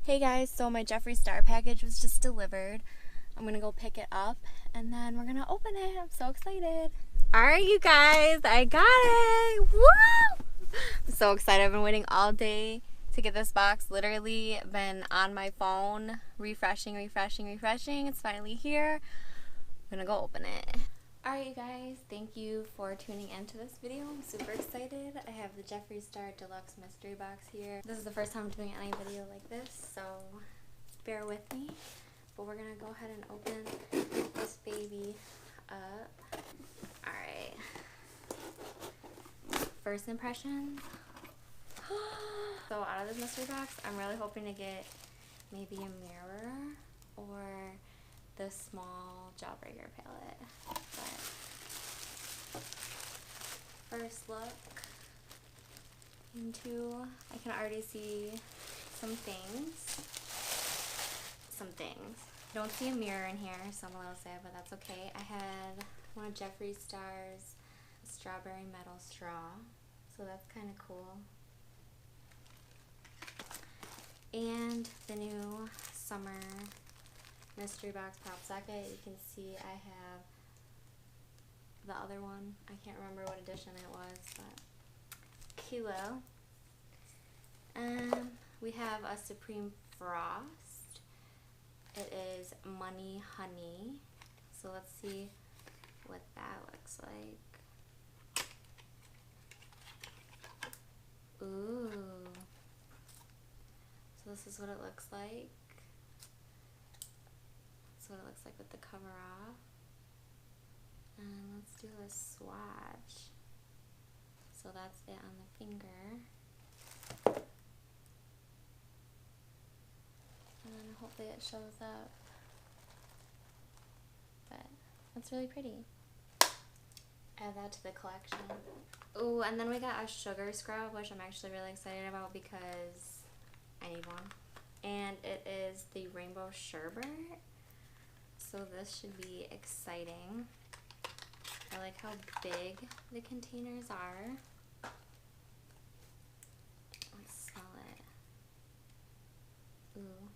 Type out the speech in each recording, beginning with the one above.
Hey guys, so my Jeffree Star package was just delivered. I'm gonna go pick it up and then we're gonna open it. I'm so excited. Alright you guys, I got it! Woo! I'm so excited. I've been waiting all day to get this box. Literally been on my phone refreshing. It's finally here. I'm gonna go open it. Alright you guys, thank you for tuning into this video. I'm super excited. I have the Jeffree Star Deluxe mystery box here. This is the first time I'm doing any video like this, so bear with me. But we're gonna go ahead and open this baby up. Alright. First impressions. So out of this mystery box, I'm really hoping to get maybe a mirror or the small Jawbreaker palette. But first look into, I can already see some things. Don't see a mirror in here, so I'm a little sad, but that's okay. I had one of Jeffree Star's strawberry metal straw, so that's kind of cool. And the new summer mystery box pop socket. You can see I have the other one. I can't remember what edition it was, but cool. We have a Supreme Frost. It is Money Honey. So let's see what that looks like. Ooh. So this is what it looks like. That's what it looks like with the cover off. And let's do a swatch. So that's it on the finger. And then hopefully it shows up. But it's really pretty. Add that to the collection. Ooh, and then we got a sugar scrub, which I'm actually really excited about because I need one. And it is the Rainbow Sherbet. So this should be exciting. I like how big the containers are. Let's smell it. Ooh,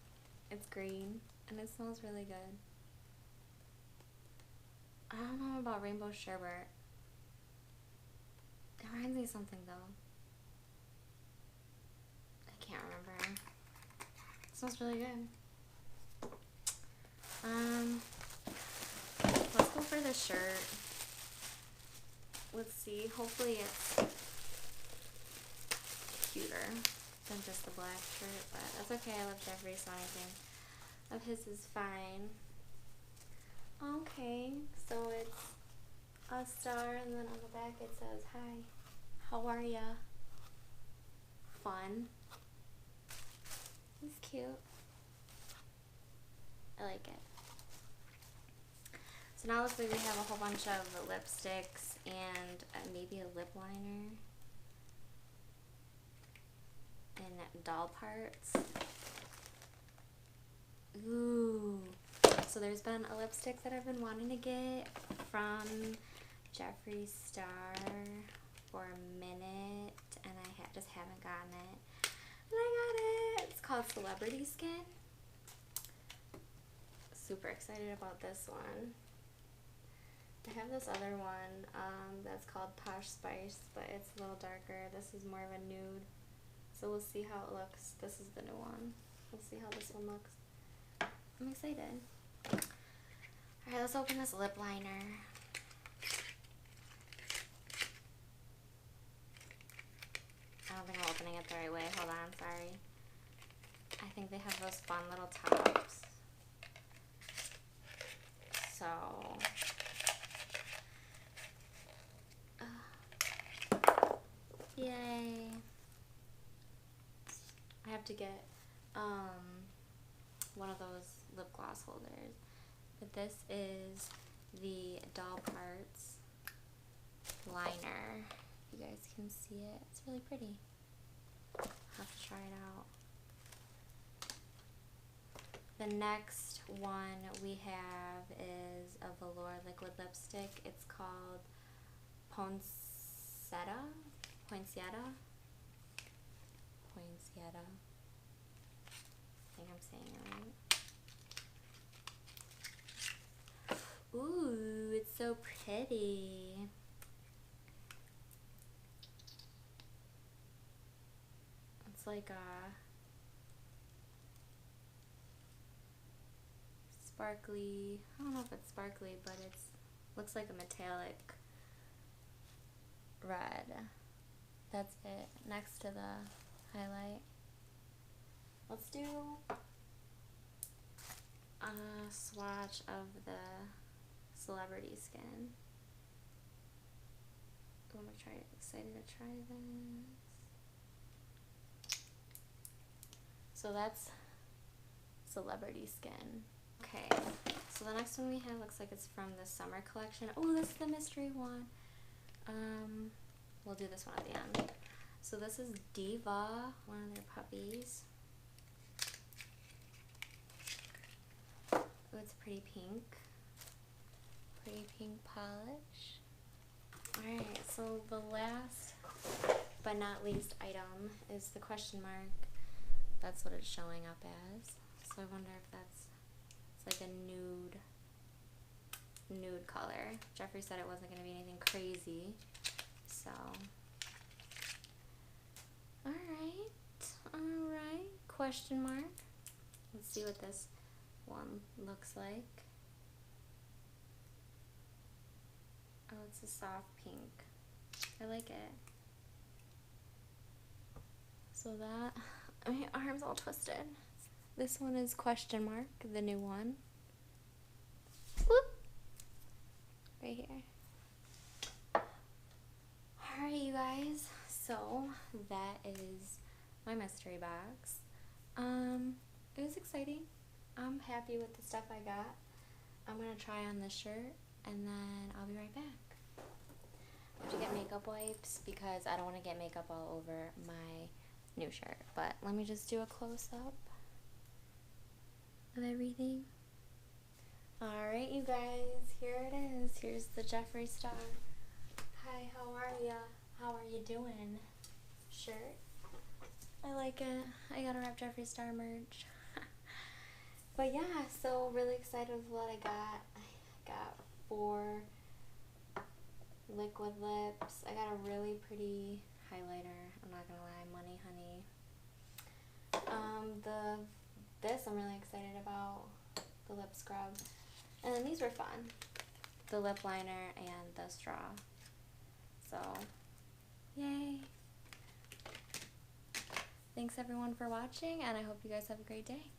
it's green and it smells really good. I don't know about Rainbow Sherbet. It reminds me of something though. I can't remember. It smells really good. Let's go for the shirt. Let's see. Hopefully it's cuter than just the black shirt, but that's okay. I love Jeffree, so anything of his is fine. Okay, so it's a star, and then on the back it says, "Hi, how are ya?" Fun. It's cute. I like it. So now it looks like we have a whole bunch of lipsticks and maybe a lip liner and doll parts. Ooh. So there's been a lipstick that I've been wanting to get from Jeffree Star for a minute, and I just haven't gotten it. And I got it. It's called Celebrity Skin. Super excited about this one. I have this other one that's called Posh Spice, but it's a little darker. This is more of a nude, so we'll see how it looks. This is the new one. We'll see how this one looks. I'm excited. Alright, let's open this lip liner. I don't think I'm opening it the right way. Hold on, sorry. I think they have those fun little tops. So, yay. I have to get one of those lip gloss holders. But this is the Doll Parts liner. You guys can see it. It's really pretty. I'll have to try it out. The next one we have is a velour liquid lipstick. It's called Poinsettia. I think pretty. It's like a sparkly, I don't know if it's sparkly, but it looks like a metallic red. That's it, next to the highlight. Let's do a swatch of the Celebrity Skin. Oh, I'm excited to try this. So that's Celebrity Skin. Okay, so the next one we have looks like it's from the summer collection. Oh, this is the mystery one. We'll do this one at the end. So this is Diva, one of their puppies. Oh, it's pretty pink. Pretty pink polish. Alright, so the last but not least item is the question mark. That's what it's showing up as. So I wonder if it's like a nude color. Jeffree said it wasn't going to be anything crazy. So, alright, question mark. Let's see what this one looks like. Oh, it's a soft pink. I like it. So that, my arm's all twisted. This one is question mark, the new one. Whoop! Right here. Alright, you guys. So, that is my mystery box. It was exciting. I'm happy with the stuff I got. I'm gonna try on this shirt and then I'll be right back. I have to get makeup wipes because I don't want to get makeup all over my new shirt. But let me just do a close-up of everything. Alright, you guys, here it is. Here's the Jeffree Star. Hi, how are ya? How are you doing? Shirt. I like it. I gotta wrap Jeffree Star merch. But yeah, so really excited with what I got. I got 4 liquid lips. I got a really pretty highlighter. I'm not gonna lie, Money Honey. This I'm really excited about. The lip scrub. And then these were fun. The lip liner and the straw. So, yay. Thanks everyone for watching, and I hope you guys have a great day.